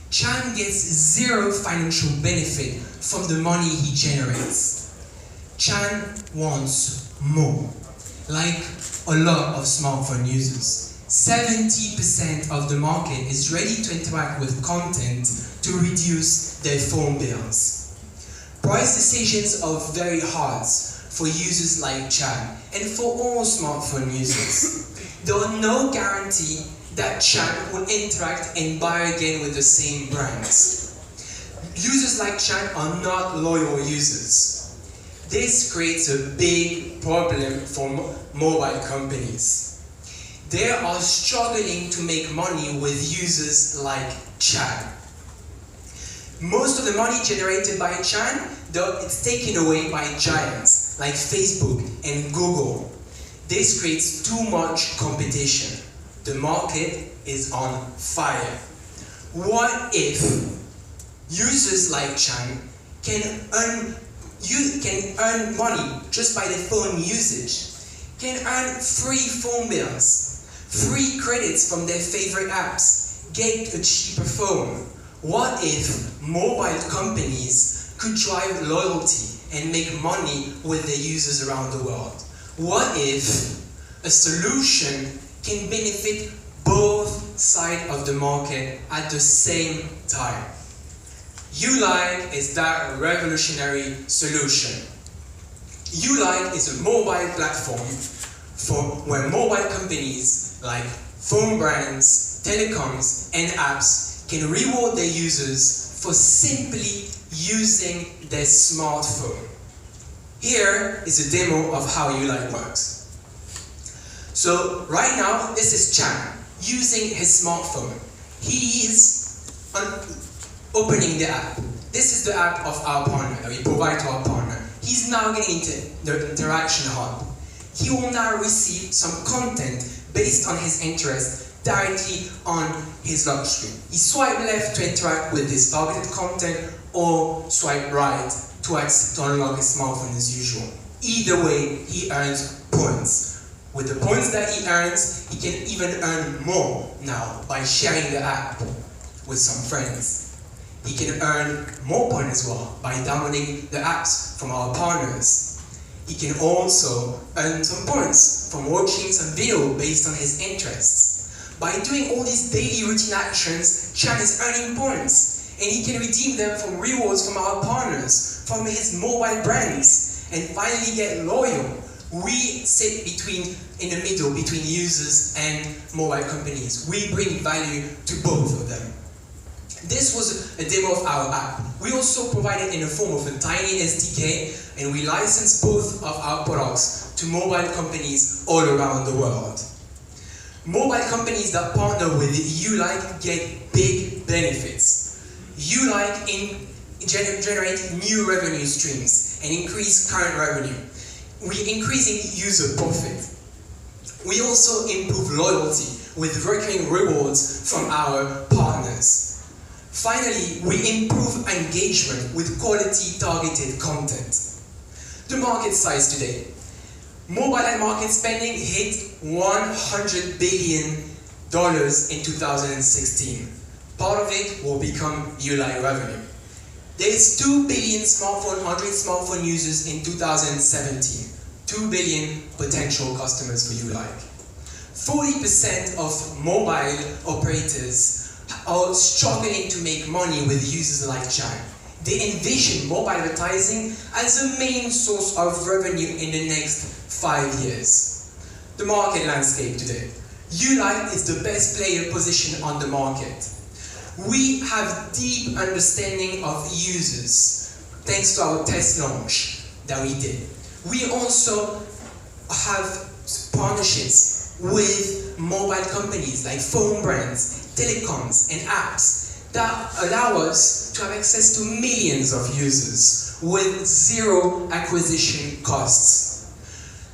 J: Chan gets 0 financial benefit from the money he generates. Chan wants more, like a lot of smartphone users. 70% of the market is ready to interact with content to reduce their phone bills. Price decisions are very hard for users like Chan and for all smartphone users. There are no guarantee that Chan will interact and buy again with the same brands. Users like Chan are not loyal users. This creates a big problem for mobile companies. They are struggling to make money with users like Chan. Most of the money generated by Chan, though, it's taken away by giants like Facebook and Google. This creates too much competition. The market is on fire. What if users like Chan can earn money just by the phone usage, can earn free phone bills, free credits from their favorite apps, get a cheaper phone? What if mobile companies could drive loyalty and make money with their users around the world? What if a solution can benefit both sides of the market at the same time? Ulike is that revolutionary solution. Ulike is a mobile platform where mobile companies like phone brands, telecoms, and apps can reward their users for simply using their smartphone. Here is a demo of how Ulike works. So right now, this is Chan using his smartphone. He is opening the app. This is the app of our partner that we provide to our partner. He's now getting into the interaction hub. He will now receive some content based on his interest directly on his lock screen. He swipe left to interact with his targeted content, or swipe right to unlock his smartphone as usual. Either way, he earns points. With the points that he earns, he can even earn more now by sharing the app with some friends. He can earn more points as well by downloading the apps from our partners. He can also earn some points from watching some video based on his interests. By doing all these daily routine actions, Chan is earning points, and he can redeem them from rewards from our partners, from his mobile brands, and finally get loyal. We sit in the middle between users and mobile companies. We bring value to both of them. This was a demo of our app. We also provide it in the form of a tiny SDK, and we license both of our products to mobile companies all around the world. Mobile companies that partner with Ulike get big benefits. Ulike generate new revenue streams and increase current revenue. We're increasing user profit. We also improve loyalty with recurring rewards from our partners. Finally, we improve engagement with quality targeted content. The market size today. Mobile and market spending hit $100 billion in 2016. Part of it will become Ulike revenue. There's 2 billion Android smartphone users in 2017. 2 billion potential customers for Ulike. 40% of mobile operators are struggling to make money with users like Chan. They envision mobile advertising as a main source of revenue in the next 5 years. The market landscape today. Ulike is the best player position on the market. We have deep understanding of users thanks to our test launch that we did. We also have partnerships with mobile companies like phone brands, telecoms, and apps that allow us to have access to millions of users with zero acquisition costs.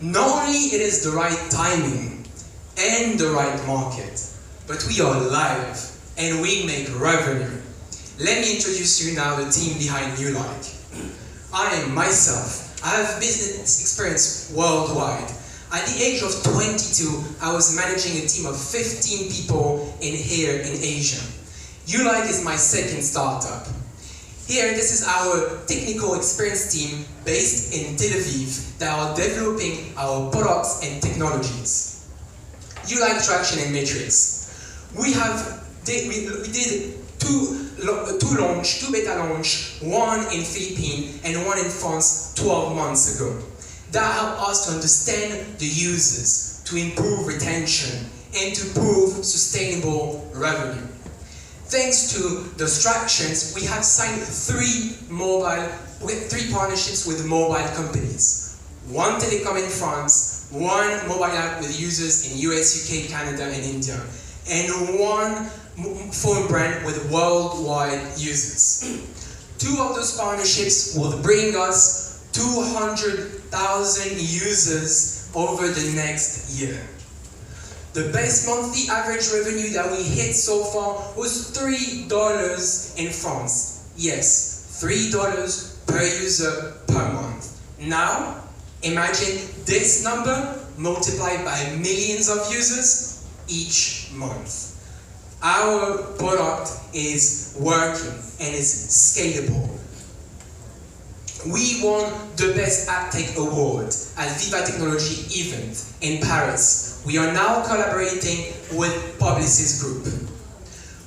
J: Not only it is the right timing and the right market, but we are live and we make revenue. Let me introduce you now the team behind Ulike. I am myself. I have business experience worldwide. At the age of 22, I was managing a team of 15 people here in Asia. Ulike is my second startup. Here, this is our technical experience team based in Tel Aviv that are developing our products and technologies. Ulike Traction and Matrix. We did two beta launch, one in Philippines and one in France 12 months ago. That helped us to understand the users, to improve retention, and to prove sustainable revenue. Thanks to those tractions, we have signed three partnerships with mobile companies. One telecom in France, one mobile app with users in US, UK, Canada, and India, and one phone brand with worldwide users. Two of those partnerships will bring us 200,000 users over the next year. The best monthly average revenue that we hit so far was $3 in France. Yes, $3 per user per month. Now, imagine this number multiplied by millions of users each month. Our product is working and is scalable. We won the Best AppTech Award at Viva Technology event in Paris. We are now collaborating with Publicis Group.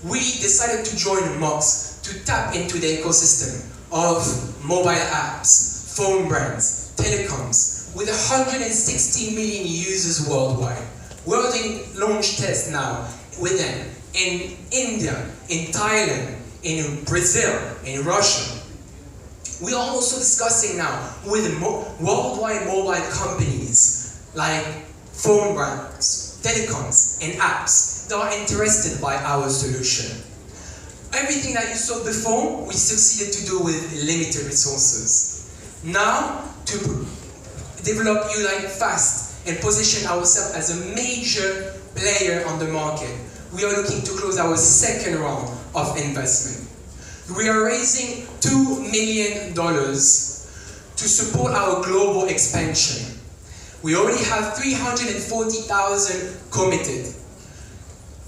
J: We decided to join MOX to tap into the ecosystem of mobile apps, phone brands, telecoms, with 160 million users worldwide. We're doing launch tests now with them in India, in Thailand, in Brazil, in Russia. We are also discussing now with worldwide mobile companies like phone brands, telecoms, and apps that are interested by our solution. Everything that you saw before, we succeeded to do with limited resources. Now, to develop Uline fast and position ourselves as a major player on the market, we are looking to close our second round of investment. We are raising $2 million to support our global expansion. We already have 340,000 committed.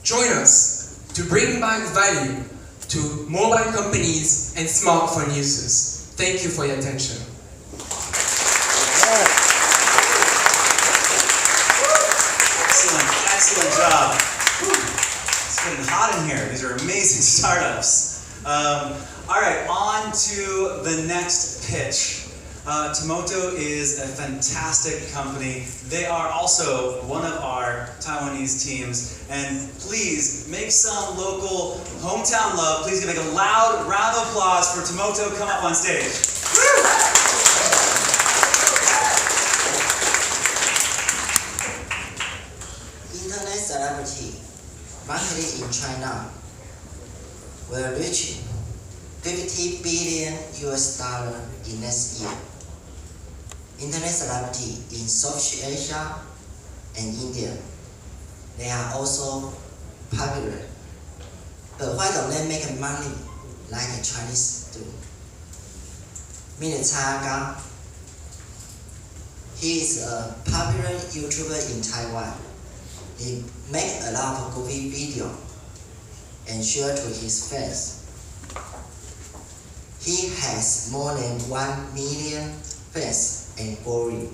J: Join us to bring back value to mobile companies and smartphone users. Thank you for your attention.
C: Excellent job. It's getting hot in here. These are amazing startups. All right, on to the next pitch. Tomoto is a fantastic company. They are also one of our Taiwanese teams. And please make some local hometown love. Please make a loud round of applause for Tomoto. Come up on stage. Woo!
K: Internet celebrity marketing in China will reach $50 billion in next year. Internet celebrity in Southeast Asia and India, they are also popular. But why don't they make money like the Chinese do? Meet Chaaga. He is a popular YouTuber in Taiwan. He makes a lot of goofy video and share to his fans. He has more than 1 million fans and growing.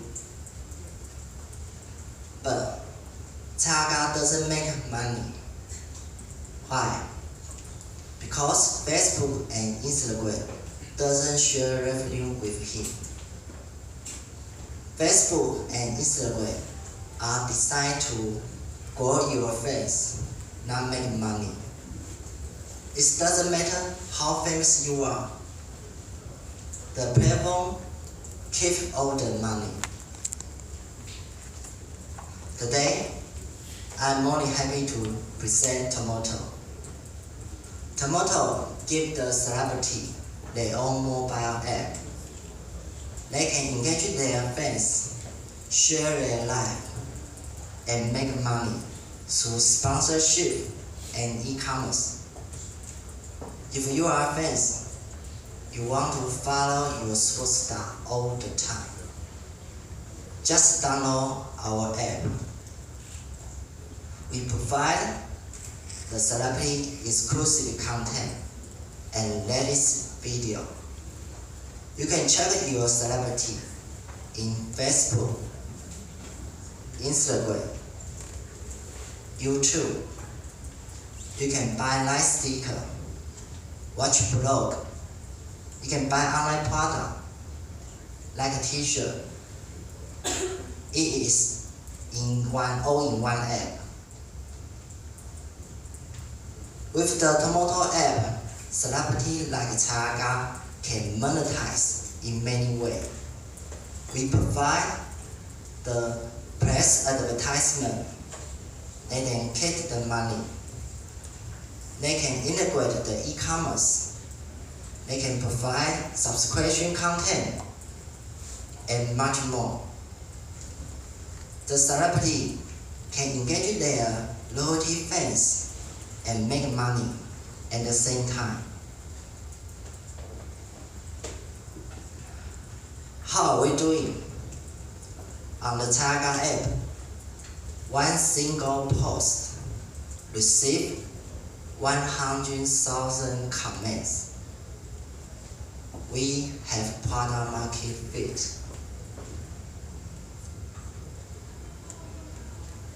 K: But Chaaga doesn't make money. Why? Because Facebook and Instagram doesn't share revenue with him. Facebook and Instagram are designed to grow your fans, not make money. It doesn't matter how famous you are. The platform keeps all the money. Today, I'm only happy to present Tomoto. Tomoto gives the celebrity their own mobile app. They can engage their fans, share their life, and make money through sponsorship and e-commerce. If you are fans, you want to follow your superstar all the time, just download our app. We provide the celebrity exclusive content and latest video. You can check your celebrity in Facebook, Instagram, YouTube. You can buy light sticker, watch blog. You can buy online product like a t-shirt. It is all-in-one app. With the Tomoto app, celebrity like Chaaga can monetize in many ways. We provide the press advertisement. They can get the money. They can integrate the e-commerce. They can provide subscription content and much more. The celebrity can engage their loyalty fans and make money at the same time. How are we doing? On the Taiga app, one single post received 100,000 comments. We have product market fit.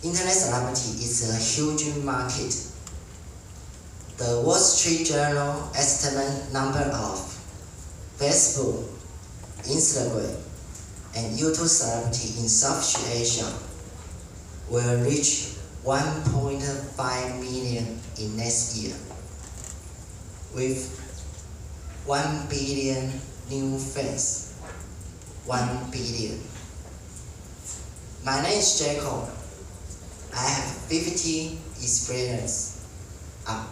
K: Internet celebrity is a huge market. The Wall Street Journal estimate number of Facebook, Instagram, and YouTube celebrity in Southeast Asia will reach 1.5 million in next year, with 1 billion new fans. 1 billion. My name is Jacob. I have 50 experience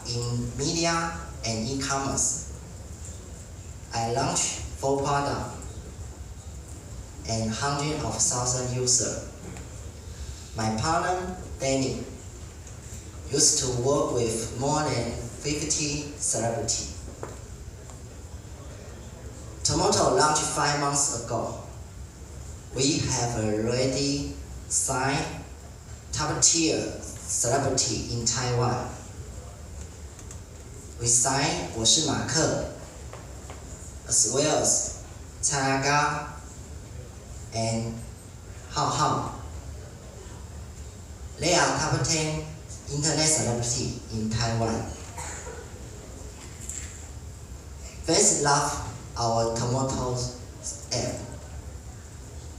K: in media and e-commerce. I launched 4 products and hundreds of thousands users. My partner, Danny, used to work with more than 50 celebrities. Tomato launched 5 months ago. We have already signed top-tier celebrity in Taiwan. We signed 我是马克 as well as Taiga and Hao Hao. They are top 10 internet celebrity in Taiwan. Fans love our Tomatoes app.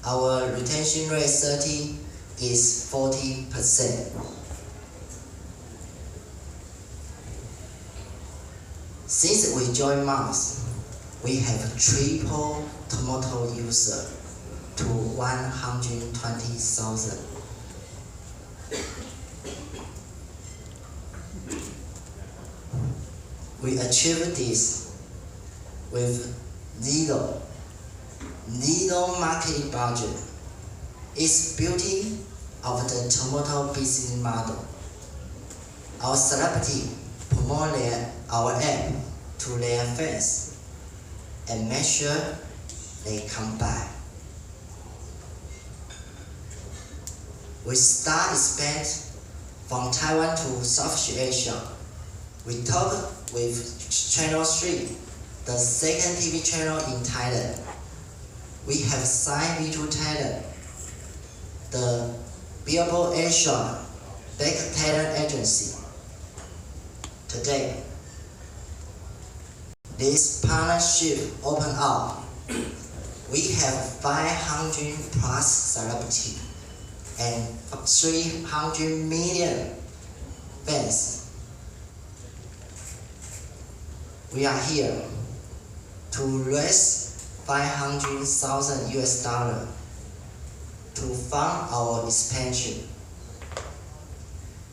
K: Our retention rate 30 is 40%. Since we joined MOX, we have tripled Tomato user to 120,000. We achieved this with zero marketing budget. It's beauty of the Tomato business model. Our celebrity promote our app to their fans and make sure they come back. We start expand from Taiwan to Southeast Asia. We talk with Channel 3, the second TV channel in Thailand. We have signed V2 Thailand, the Billboard Asia Big Talent Agency. Today, this partnership opened up. We have 500 plus celebrities and 300 million fans. We are here to raise 500,000 US dollars to fund our expansion.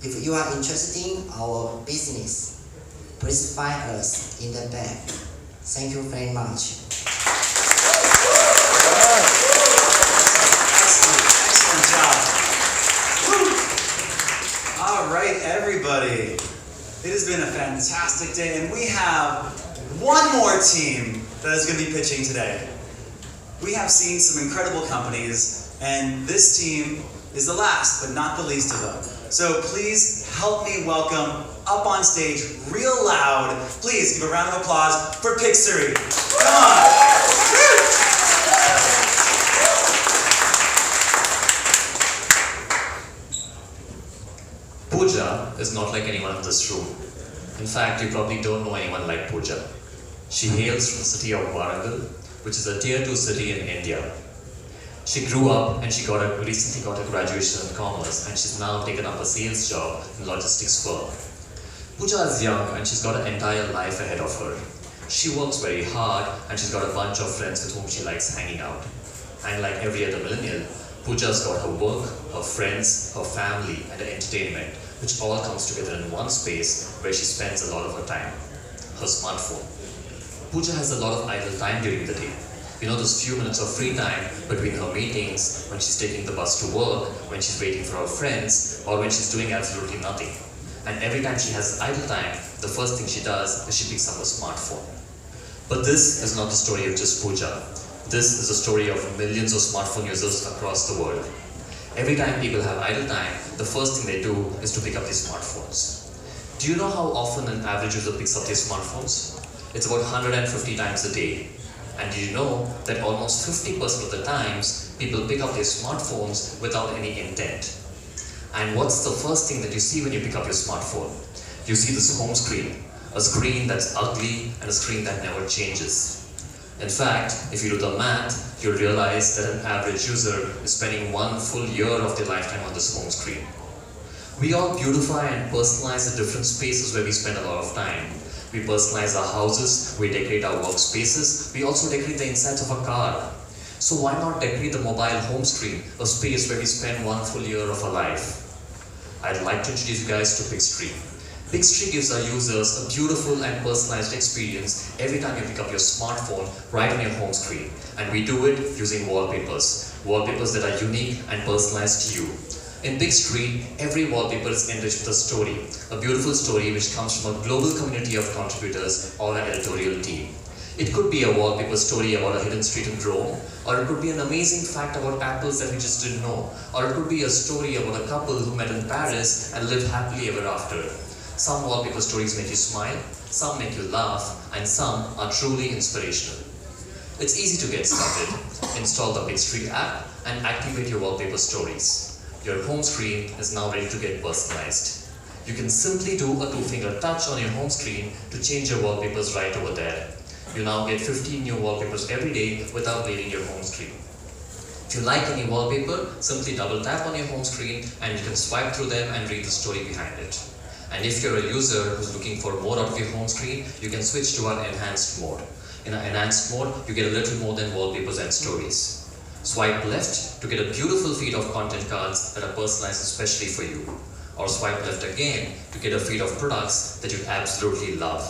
K: If you are interested in our business, please find us in the back. Thank you very much.
C: Excellent job. Woo. All right, everybody. It has been a fantastic day, and we have one more team that is going to be pitching today. We have seen some incredible companies, and this team is the last but not the least of them. So please help me welcome up on stage real loud. Please give a round of applause for Pixery. Come on.
L: Pooja is not like anyone in this room. In fact, you probably don't know anyone like Pooja. She hails from the city of Warangal, which is a tier 2 city in India. She grew up and she recently got a graduation in commerce, and she's now taken up a sales job in logistics firm. Pooja is young and she's got an entire life ahead of her. She works very hard and she's got a bunch of friends with whom she likes hanging out. And like every other millennial, Pooja's got her work, her friends, her family, and her entertainment, which all comes together in one space where she spends a lot of her time. Her smartphone. Pooja has a lot of idle time during the day. You know, those few minutes of free time between her meetings, when she's taking the bus to work, when she's waiting for her friends, or when she's doing absolutely nothing. And every time she has idle time, the first thing she does is she picks up a smartphone. But this is not the story of just Pooja. This is a story of millions of smartphone users across the world. Every time people have idle time, the first thing they do is to pick up their smartphones. Do you know how often an average user picks up their smartphones? It's about 150 times a day. And do you know that almost 50% of the times, people pick up their smartphones without any intent? And what's the first thing that you see when you pick up your smartphone? You see this home screen, a screen that's ugly and a screen that never changes. In fact, if you do the math, you'll realize that an average user is spending 1 full year of their lifetime on this home screen. We all beautify and personalize the different spaces where we spend a lot of time. We personalize our houses, we decorate our workspaces, we also decorate the insides of a car. So why not decorate the mobile home screen, a space where we spend 1 full year of our life? I'd like to introduce you guys to Pixtree. Pixtree gives our users a beautiful and personalized experience every time you pick up your smartphone right on your home screen. And we do it using wallpapers. Wallpapers that are unique and personalized to you. In Pixtree, every wallpaper is enriched with a story. A beautiful story which comes from a global community of contributors or an editorial team. It could be a wallpaper story about a hidden street in Rome, or it could be an amazing fact about apples that we just didn't know, or it could be a story about a couple who met in Paris and lived happily ever after. Some wallpaper stories make you smile, some make you laugh, and some are truly inspirational. It's easy to get started. Install the Pixtree app and activate your wallpaper stories. Your home screen is now ready to get personalized. You can simply do a 2-finger touch on your home screen to change your wallpapers right over there. You now get 15 new wallpapers every day without leaving your home screen. If you like any wallpaper, simply double tap on your home screen and you can swipe through them and read the story behind it. And if you're a user who's looking for more out of your home screen, you can switch to our enhanced mode. In our enhanced mode, you get a little more than wallpapers and stories. Swipe left to get a beautiful feed of content cards that are personalized especially for you. Or swipe left again to get a feed of products that you absolutely love.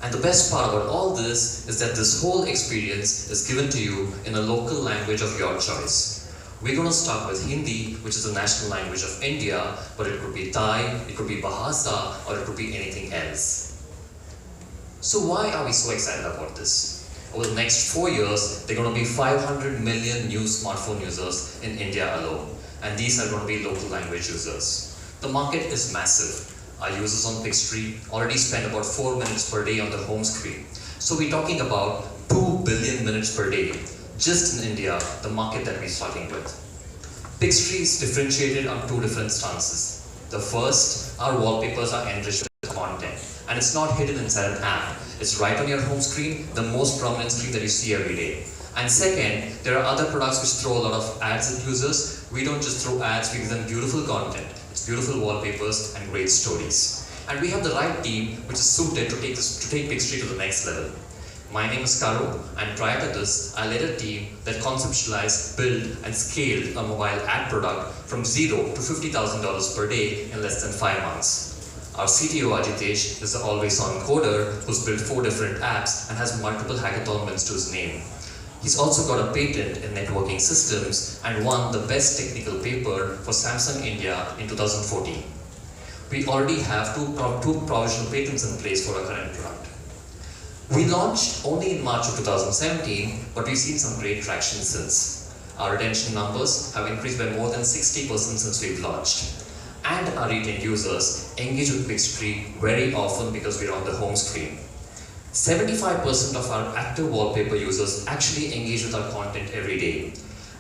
L: And the best part about all this is that this whole experience is given to you in a local language of your choice. We're going to start with Hindi, which is the national language of India, but it could be Thai, it could be Bahasa, or it could be anything else. So why are we so excited about this? Over the next 4 years, there are going to be 500 million new smartphone users in India alone. And these are going to be local language users. The market is massive. Our users on Pixtree already spend about 4 minutes per day on the home screen. So we're talking about 2 billion minutes per day. Just in India, the market that we're starting with. Pixtree is differentiated on 2 different stances. The first, our wallpapers are enriched with content. And it's not hidden inside an app. It's right on your home screen, the most prominent screen that you see every day. And second, there are other products which throw a lot of ads at users. We don't just throw ads, we give them beautiful content. It's beautiful wallpapers and great stories. And we have the right team which is suited to take Pixtree to the next level. My name is Karu, and prior to this, I led a team that conceptualized, built, and scaled a mobile ad product from $0 to $50,000 per day in less than 5 months. Our CTO Ajitesh is the always-on coder who's built 4 different apps and has multiple hackathon wins to his name. He's also got a patent in networking systems and won the best technical paper for Samsung India in 2014. We already have two provisional patents in place for our current product. We launched only in March of 2017, but we've seen some great traction since. Our retention numbers have increased by more than 60% since we've launched. And our retained users engage with Pixtree very often because we're on the home screen. 75% of our active wallpaper users actually engage with our content every day.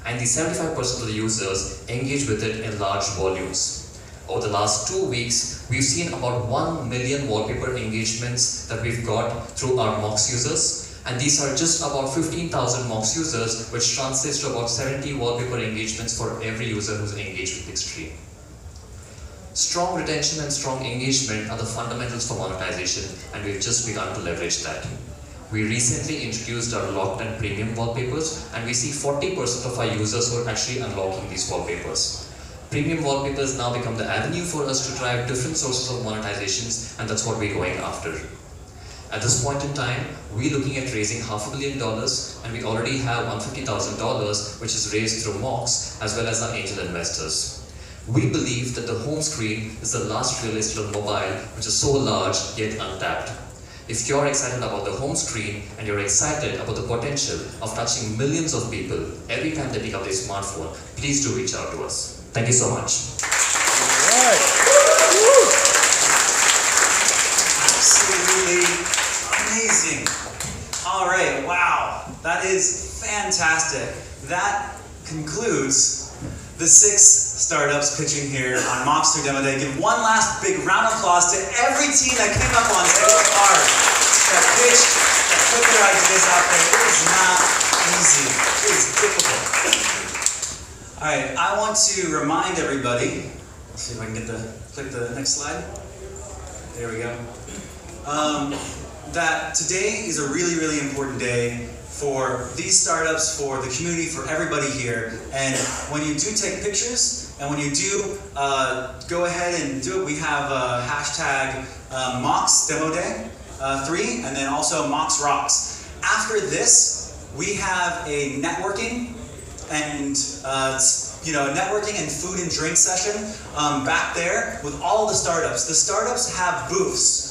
L: And the 75% of the users engage with it in large volumes. Over the last 2 weeks, we've seen about 1 million wallpaper engagements that we've got through our MOX users. And these are just about 15,000 MOX users, which translates to about 70 wallpaper engagements for every user who's engaged with Pixtree. Strong retention and strong engagement are the fundamentals for monetization, and we've just begun to leverage that. We recently introduced our locked and premium wallpapers, and we see 40% of our users who are actually unlocking these wallpapers. Premium wallpapers now become the avenue for us to drive different sources of monetizations, and that's what we're going after. At this point in time, we're looking at raising $500 million, and we already have $150,000, which is raised through MOX as well as our angel investors. We believe that the home screen is the last real estate on mobile, which is so large yet untapped. If you're excited about the home screen and you're excited about the potential of touching millions of people every time they pick up their smartphone, please do reach out to us. Thank you so much.
C: Absolutely amazing. All right, wow, that is fantastic. That concludes the 6 startups pitching here on Moxxers Demo Day. Give one last big round of applause to every team that came up on stage hard, that pitched, that put their ideas out there. It is not easy. It is difficult. All right, I want to remind everybody. Let's see if I can click the next slide. There we go. That today is a really, really important day for these startups, for the community, for everybody here. And when you do take pictures, and when you do go ahead and do it, we have hashtag MOX Demo Day 3, and then also MOX Rocks. After this, we have a networking and networking and food and drink session back there with all the startups. The startups have booths.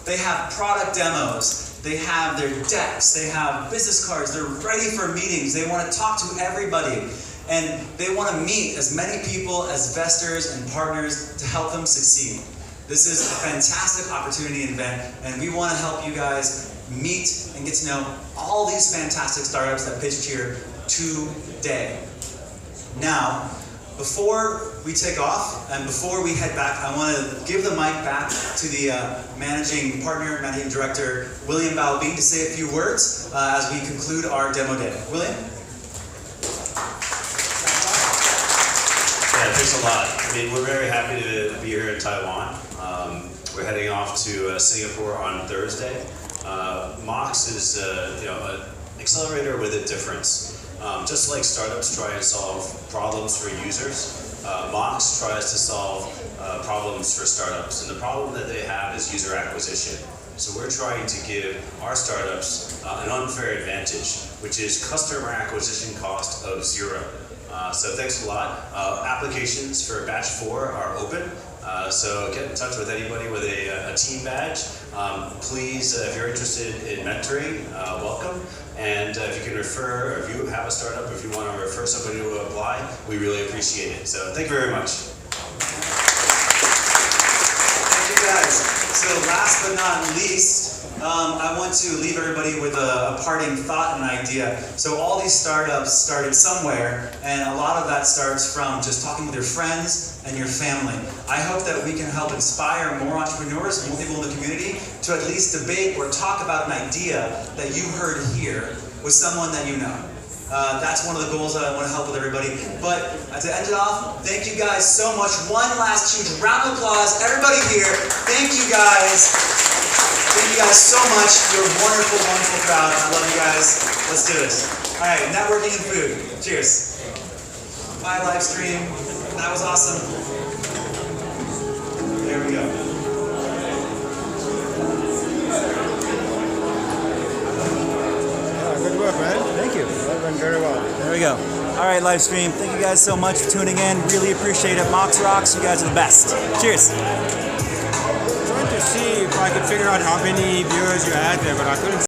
C: They have product demos. They have their decks. They have business cards. They're ready for meetings. They want to talk to everybody. And they want to meet as many people as investors and partners to help them succeed. This is a fantastic opportunity and event, and we want to help you guys meet and get to know all these fantastic startups that pitched here today. Now, before we take off and before we head back, I want to give the mic back to the managing director, William Balbine, to say a few words as we conclude our demo day. William?
F: Yeah, thanks a lot. I mean, we're very happy to be here in Taiwan. We're heading off to Singapore on Thursday. MOX is an accelerator with a difference. Just like startups try to solve problems for users, MOX tries to solve problems for startups. And the problem that they have is user acquisition. So we're trying to give our startups an unfair advantage, which is customer acquisition cost of 0. So thanks a lot. Applications for batch 4 are open. So get in touch with anybody with a team badge. Please, if you're interested in mentoring, welcome. And if you can refer, or if you have a startup, if you want to refer somebody to apply, we really appreciate it. So thank you very much.
C: Thank you guys. So last but not least, I want to leave everybody with a parting thought and idea. So all these startups started somewhere, and a lot of that starts from just talking with your friends and your family. I hope that we can help inspire more entrepreneurs, more people in the community, to at least debate or talk about an idea that you heard here with someone that you know. That's one of the goals that I want to help with everybody. But to end it off, thank you guys so much. One last huge round of applause. Everybody here, thank you guys. Thank you guys so much. You're a wonderful, wonderful crowd. I love you guys. Let's do this. All right, networking and food. Cheers. Bye, live stream. That was awesome. There we go.
E: Good work, man. Thank you. That went very well.
C: There we go. All right, live stream. Thank you guys so much for tuning in. Really appreciate it. Mox rocks. You guys are the best. Cheers.
E: Trying to see if I could figure out how many viewers you had there, but I couldn't.